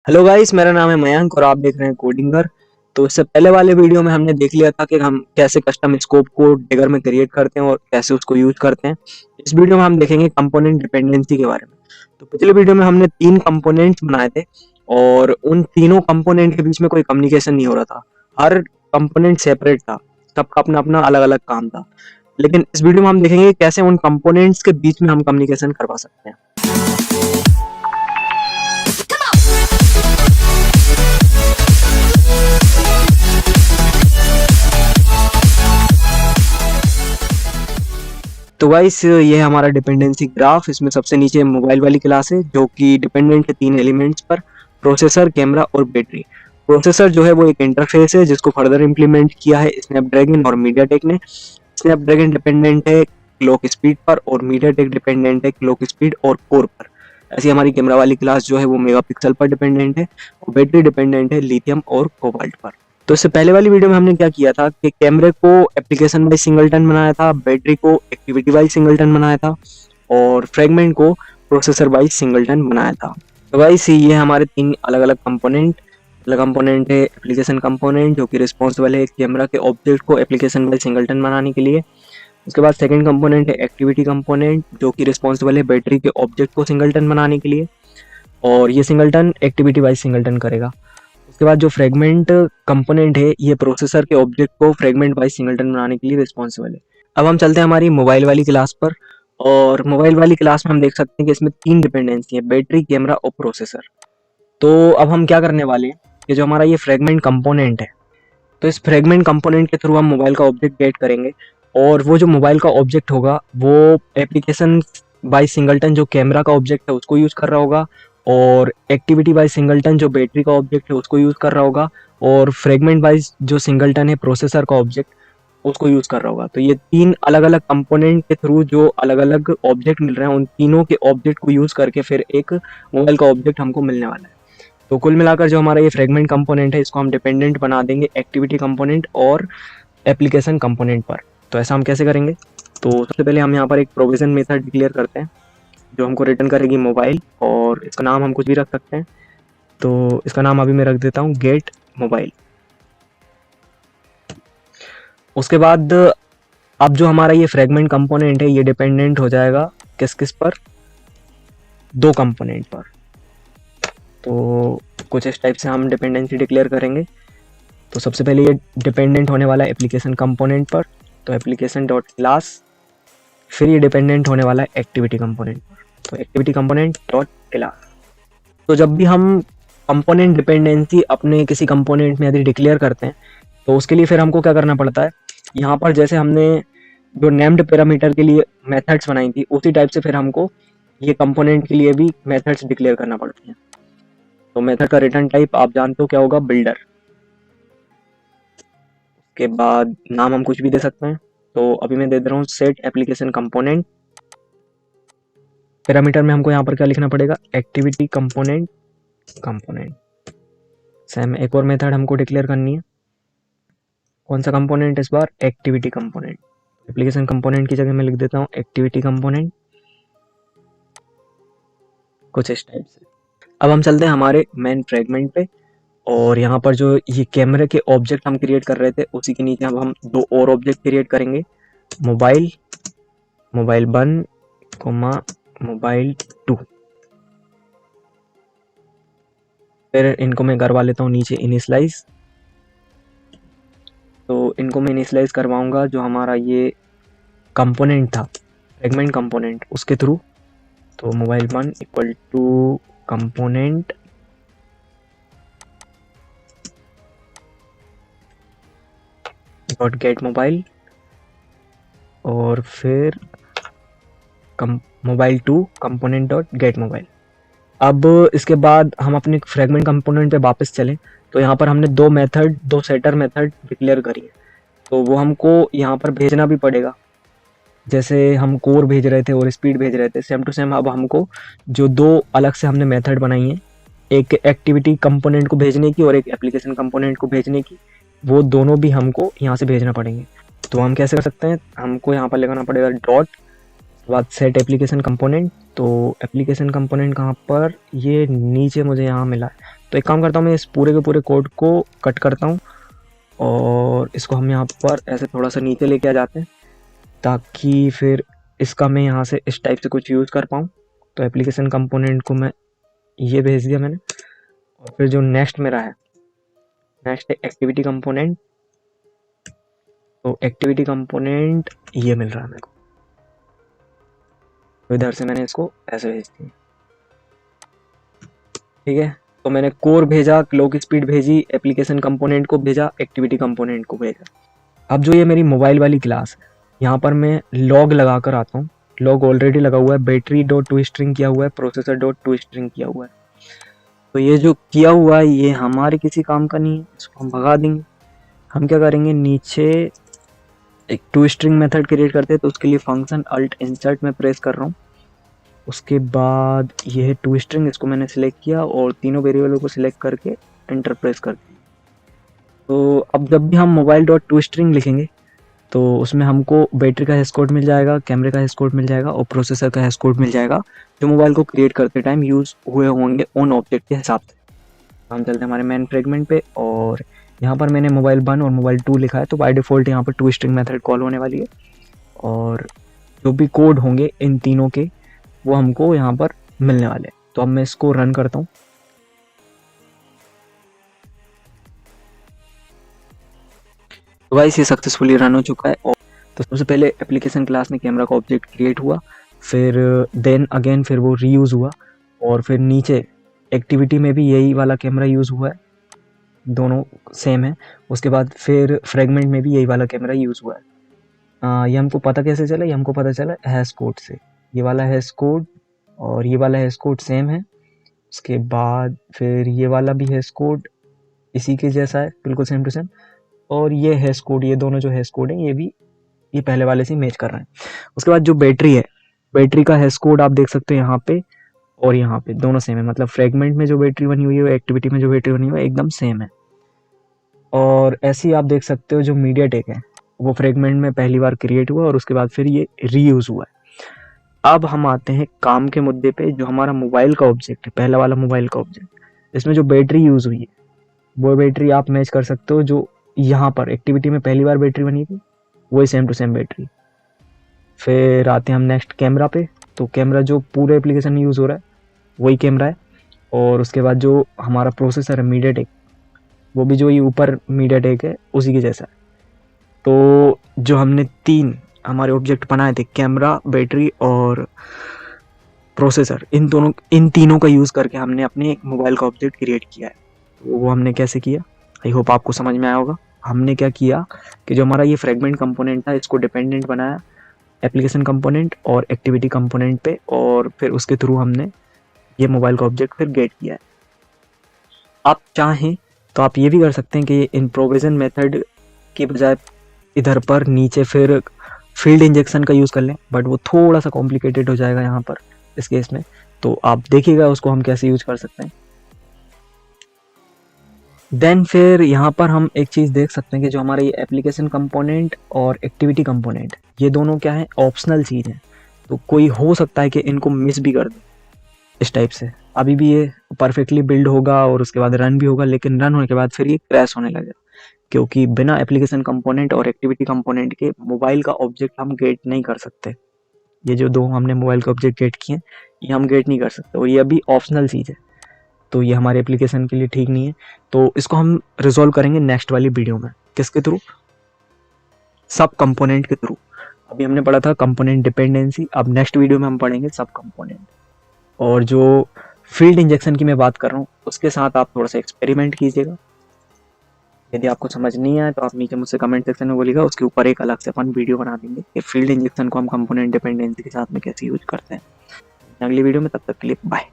Hello guys, मेरा नाम है मयंक और आप देख रहे हैं कोडिंगर। तो इससे पहले वाले वीडियो में हमने देख लिया था कि हम कैसे कस्टम स्कोप को डिगर में क्रिएट करते हैं और कैसे उसको यूज करते हैं। इस वीडियो में हम देखेंगे कंपोनेंट डिपेंडेंसी के बारे में। तो पिछले वीडियो में हमने 3 कंपोनेंट्स बनाए थे और उन तीनों कंपोनेंट के बीच में कोई कम्युनिकेशन नहीं हो रहा था। हर कंपोनेंट सेपरेट था, सबका अपना अपना अलग अलग काम था। लेकिन इस वीडियो में हम देखेंगे कैसे उन कंपोनेंट्स के बीच में हम कम्युनिकेशन करवा सकते हैं। तो गाइस, ये है हमारा डिपेंडेंसी ग्राफ। इसमें सबसे नीचे मोबाइल वाली क्लास है जो कि डिपेंडेंट है 3 एलिमेंट्स पर, प्रोसेसर, कैमरा और बैटरी। प्रोसेसर जो है वो एक इंटरफेस है जिसको फर्दर इंप्लीमेंट किया है स्नैपड्रैगन और मीडियाटेक ने। स्नैपड्रैगन डिपेंडेंट है क्लॉक स्पीड पर और मीडियाटेक डिपेंडेंट है क्लॉक स्पीड और कोर पर। ऐसी हमारी कैमरा वाली क्लास जो है वो मेगापिक्सल पर डिपेंडेंट है और बैटरी डिपेंडेंट है लिथियम और कोबाल्ट पर। तो इससे पहले वाली वीडियो में हमने क्या किया था कि कैमरे को एप्लीकेशन वाइज सिंगलटन बनाया था, बैटरी को एक्टिविटी वाइज सिंगलटन बनाया था और फ्रेगमेंट को प्रोसेसर वाइज सिंगलटन बनाया था। तो गाइस, ये हमारे 3 अलग अलग कंपोनेंट। पहला कंपोनेंट है एप्लीकेशन कंपोनेंट जो कि रिस्पॉन्सिबल है कैमरा के ऑब्जेक्ट को एप्लीकेशन वाइज सिंगलटन बनाने के लिए। उसके बाद सेकंड कंपोनेंट है एक्टिविटी कंपोनेंट जो कि रिस्पॉन्सिबल है बैटरी के ऑब्जेक्ट को सिंगलटन बनाने के लिए और ये सिंगलटन एक्टिविटी वाइज सिंगलटन करेगा। उसके बाद जो फ्रेगमेंट कंपोनेंट है ये प्रोसेसर के ऑब्जेक्ट को फ्रेगमेंट वाइज सिंगलटन बनाने के लिए रिस्पॉन्सिबल है। अब हम चलते हैं हमारी मोबाइल वाली क्लास पर और मोबाइल वाली क्लास में हम देख सकते हैं कि इसमें 3 डिपेंडेंसी है, बैटरी, कैमरा और प्रोसेसर। तो अब हम क्या करने वाले हैं कि जो हमारा ये फ्रेगमेंट कंपोनेंट है, तो इस फ्रेगमेंट कंपोनेंट के थ्रू हम मोबाइल का ऑब्जेक्ट गेट करेंगे और वो जो मोबाइल का ऑब्जेक्ट होगा वो एप्लीकेशन बाय सिंगलटन जो कैमरा का ऑब्जेक्ट है उसको यूज कर रहा होगा और एक्टिविटी बाय सिंगलटन जो बैटरी का ऑब्जेक्ट है उसको यूज कर रहा होगा और फ्रेगमेंट वाइज जो सिंगलटन है प्रोसेसर का ऑब्जेक्ट उसको यूज कर रहा होगा। तो ये 3 अलग अलग कंपोनेंट के थ्रू जो अलग अलग ऑब्जेक्ट मिल रहे हैं उन तीनों के ऑब्जेक्ट को यूज करके फिर एक मोबाइल का ऑब्जेक्ट हमको मिलने वाला है। तो कुल मिलाकर जो हमारा ये फ्रेगमेंट कंपोनेंट है इसको हम डिपेंडेंट बना देंगे एक्टिविटी कंपोनेंट और एप्लीकेशन कंपोनेंट पर। तो ऐसा हम कैसे करेंगे? तो सबसे पहले हम यहाँ पर एक प्रोविजन मेथड डिक्लेयर करते हैं जो हमको रिटर्न करेगी मोबाइल और इसका नाम हम कुछ भी रख सकते हैं। तो इसका नाम अभी मैं रख देता हूँ गेट मोबाइल। उसके बाद अब जो हमारा ये फ्रेगमेंट कंपोनेंट है ये डिपेंडेंट हो जाएगा किस किस पर? 2 कंपोनेंट पर। तो कुछ इस टाइप से हम डिपेंडेंसी डिक्लेयर करेंगे। तो सबसे पहले ये डिपेंडेंट होने वाला है एप्लीकेशन कंपोनेंट पर, तो एप्लीकेशन डॉट क्लास। फिर ये डिपेंडेंट होने वाला है एक्टिविटी कंपोनेंट पर, तो एक्टिविटी कंपोनेंट डॉट क्लास। तो जब भी हम कंपोनेंट डिपेंडेंसी अपने किसी कंपोनेंट में यदि डिक्लेयर करते हैं तो उसके लिए फिर हमको क्या करना पड़ता है, यहाँ पर जैसे हमने जो नेम्ड पैरामीटर के लिए मेथड्स बनाई थी उसी टाइप से फिर हमको ये कंपोनेंट के लिए भी मेथड्स डिक्लेयर करना पड़ती हैं। तो मेथड का रिटर्न टाइप आप जानते हो क्या होगा? बिल्डर। के बाद नाम हम कुछ भी दे सकते हैं, तो अभी मैं दे रहा हूँ सेट एप्लीकेशन कंपोनेंट। पैरामीटर में हमको यहाँ पर क्या लिखना पड़ेगा? Activity component component. सेम एक और मेथड हमको डिक्लेयर करनी है। कौन सा कंपोनेंट इस बार? Activity component. एप्लीकेशन कंपोनेंट की जगह मैं लिख देता हूँ एक्टिविटी कंपोनेंट, कुछ इस टाइप से। अब हम चलते हैं हमारे मेन फ्रेगमेंट पे और यहाँ पर जो ये कैमरे के ऑब्जेक्ट हम क्रिएट कर रहे थे उसी के नीचे अब हम 2 और ऑब्जेक्ट क्रिएट करेंगे, मोबाइल, मोबाइल 1, मोबाइल 2। फिर इनको मैं करवा लेता हूँ नीचे इनिशियलाइज। तो इनको मैं इनिशियलाइज करवाऊंगा जो हमारा ये कंपोनेंट था फ्रेगमेंट कंपोनेंट उसके थ्रू। तो mobile 1 equal to component dot get mobile और फिर mobile 2 component dot get mobile. अब इसके बाद हम अपने फ्रेगमेंट कंपोनेंट पे वापस चलें तो यहाँ पर हमने 2 सेटर मेथड डिक्लेयर करी है, तो वो हमको यहाँ पर भेजना भी पड़ेगा। जैसे हम कोर भेज रहे थे और स्पीड भेज रहे थे, सेम टू सेम अब हमको जो 2 अलग से हमने मेथड बनाई है, एक एक्टिविटी कंपोनेंट को भेजने की और एक एप्लीकेशन कंपोनेंट को भेजने की, वो दोनों भी हमको यहाँ से भेजना पड़ेंगे। तो हम कैसे कर सकते हैं? हमको यहाँ पर लगाना पड़ेगा डॉट, बाद सेट एप्लीकेशन कंपोनेंट। तो एप्लीकेशन कंपोनेंट कहाँ पर? ये नीचे मुझे यहाँ मिला है, तो एक काम करता हूँ, मैं इस पूरे के पूरे कोड को कट करता हूँ और इसको हम यहाँ पर ऐसे थोड़ा सा नीचे लेके आ जाते हैं ताकि फिर इसका मैं यहाँ से इस टाइप से कुछ यूज़ कर पाऊँ। तो एप्लीकेशन कंपोनेंट को मैं ये भेज दिया मैंने, और फिर जो नेक्स्ट मेरा है, नेक्स्ट है एक्टिविटी कंपोनेंट। तो एक्टिविटी कंपोनेंट ये मिल रहा है मेरे को, तो इधर से मैंने इसको ऐसे भेज दिया। ठीक है, तो मैंने कोर भेजा, क्लॉक स्पीड भेजी, एप्लीकेशन कंपोनेंट को भेजा, एक्टिविटी कंपोनेंट को भेजा। अब जो ये मेरी मोबाइल वाली क्लास है, यहाँ पर मैं लॉग लगा कर आता हूँ। लॉग ऑलरेडी लगा हुआ है, बैटरी डॉट टू स्ट्रिंग किया हुआ है, प्रोसेसर डॉट टू स्ट्रिंग किया हुआ है। तो ये जो किया हुआ है ये हमारे किसी काम का नहीं है, इसको हम भगा देंगे। हम क्या करेंगे, नीचे एक टू स्ट्रिंग मेथड क्रिएट करते हैं, तो उसके लिए फंक्शन अल्ट इंसर्ट में प्रेस कर रहा हूँ। उसके बाद ये है टू स्ट्रिंग, इसको मैंने सिलेक्ट किया और तीनों वेरिएबलों को सिलेक्ट करके एंटर प्रेस कर दिया। तो अब जब भी हम मोबाइल डॉट टू स्ट्रिंग लिखेंगे तो उसमें हमको बैटरी का हैश कोड मिल जाएगा, कैमरे का हैश कोड मिल जाएगा और प्रोसेसर का हैश कोड मिल जाएगा, जो मोबाइल को क्रिएट करते टाइम यूज़ हुए होंगे ऑन ऑब्जेक्ट के हिसाब से। हम चलते हैं हमारे मेन फ्रेगमेंट पे, और यहाँ पर मैंने मोबाइल 1 और मोबाइल 2 लिखा है, तो बाय डिफ़ॉल्ट यहाँ पर टू स्ट्रिंग मेथड कॉल होने वाली है, और जो भी कोड होंगे इन तीनों के वो हमको यहाँ पर मिलने वाले हैं। तो अब मैं इसको रन करता हूँ। तो गाइस ये सक्सेसफुली रन हो चुका है। और तो सबसे पहले एप्लीकेशन क्लास में कैमरा का ऑब्जेक्ट क्रिएट हुआ, फिर देन अगेन फिर वो रीयूज़ हुआ, और फिर नीचे एक्टिविटी में भी यही वाला कैमरा यूज़ हुआ है, दोनों सेम है। उसके बाद फिर फ्रेगमेंट में भी यही वाला कैमरा यूज़ हुआ है। ये हमको पता कैसे चला, ये हमको पता चला हैश कोड से। ये वाला हैश कोड और ये वाला हैश कोड सेम है। उसके बाद फिर ये वाला भी हैश कोड इसी के जैसा है, बिल्कुल सेम टू सेम। और ये हैश कोड, ये दोनों जो हैश कोड हैं ये भी ये पहले वाले से मैच कर रहे हैं। उसके बाद जो बैटरी है, बैटरी का हैश कोड आप देख सकते हो यहाँ पे और यहाँ पे दोनों सेम है, मतलब फ्रेगमेंट में जो बैटरी बनी हुई है, एक्टिविटी में जो बैटरी बनी हुई है एकदम सेम है। और ऐसे ही आप देख सकते हो जो मीडियाटेक है वो फ्रेगमेंट में पहली बार क्रिएट हुआ और उसके बाद फिर ये रीयूज हुआ है। अब हम आते हैं काम के मुद्दे पे, जो हमारा मोबाइल का ऑब्जेक्ट है, पहला वाला मोबाइल का ऑब्जेक्ट, इसमें जो बैटरी यूज हुई है वो बैटरी आप मैच कर सकते हो जो यहाँ पर एक्टिविटी में पहली बार बैटरी बनी थी, वही सेम टू सेम बैटरी। फिर आते हैं हम नेक्स्ट कैमरा पे, तो कैमरा जो पूरे एप्लीकेशन में यूज़ हो रहा है वही कैमरा है। और उसके बाद जो हमारा प्रोसेसर है मीडियाटेक, वो भी जो ये ऊपर मीडियाटेक है उसी के जैसा है। तो जो हमने तीन हमारे ऑब्जेक्ट बनाए थे, कैमरा, बैटरी और प्रोसेसर, इन तीनों का यूज़ करके हमने अपने एक मोबाइल का ऑब्जेक्ट क्रिएट किया है। तो वो हमने कैसे किया, आई होप आपको समझ में आया होगा। हमने क्या किया कि जो हमारा ये फ्रेगमेंट कंपोनेंट था इसको डिपेंडेंट बनाया एप्लीकेशन कंपोनेंट और एक्टिविटी कंपोनेंट पे, और फिर उसके थ्रू हमने ये मोबाइल का ऑब्जेक्ट फिर गेट किया है। आप चाहें तो आप ये भी कर सकते हैं कि इम्प्रोविजन मेथड के बजाय इधर पर नीचे फिर फील्ड इंजेक्शन का यूज़ कर लें, बट वो थोड़ा सा कॉम्प्लिकेटेड हो जाएगा यहाँ पर इस केस में। तो आप देखिएगा उसको हम कैसे यूज कर सकते हैं। देन फिर यहाँ पर हम एक चीज़ देख सकते हैं कि जो हमारा ये एप्लीकेशन कंपोनेंट और एक्टिविटी कंपोनेंट, ये दोनों क्या है, ऑप्शनल चीज़ है। तो कोई हो सकता है कि इनको मिस भी कर दे इस टाइप से। अभी भी ये परफेक्टली बिल्ड होगा और उसके बाद रन भी होगा, लेकिन रन होने के बाद फिर ये क्रैश होने लगेगा, क्योंकि बिना एप्लीकेशन कंपोनेंट और एक्टिविटी कंपोनेंट के मोबाइल का ऑब्जेक्ट हम गेट नहीं कर सकते। ये जो दो हमने मोबाइल का ऑब्जेक्ट गेट किए ये हम गेट नहीं कर सकते, और ये अभी ऑप्शनल चीज़ है, तो ये हमारे एप्लीकेशन के लिए ठीक नहीं है। तो इसको हम रिजॉल्व करेंगे नेक्स्ट वाली वीडियो में। किसके थ्रू, सब कंपोनेंट के थ्रू। अभी हमने पढ़ा था कंपोनेंट डिपेंडेंसी, अब नेक्स्ट वीडियो में हम पढ़ेंगे सब कंपोनेंट। और जो फील्ड इंजेक्शन की मैं बात कर रहा हूँ उसके साथ आप थोड़ा सा एक्सपेरिमेंट कीजिएगा। यदि आपको समझ नहीं आया तो आप नीचे मुझसे कमेंट सेक्शन में बोलिएगा, उसके ऊपर एक अलग से अपन वीडियो बना देंगे कि फील्ड इंजेक्शन को हम कंपोनेंट डिपेंडेंसी के साथ में कैसे यूज करते हैं। अगली वीडियो में, तब तक के लिए बाय।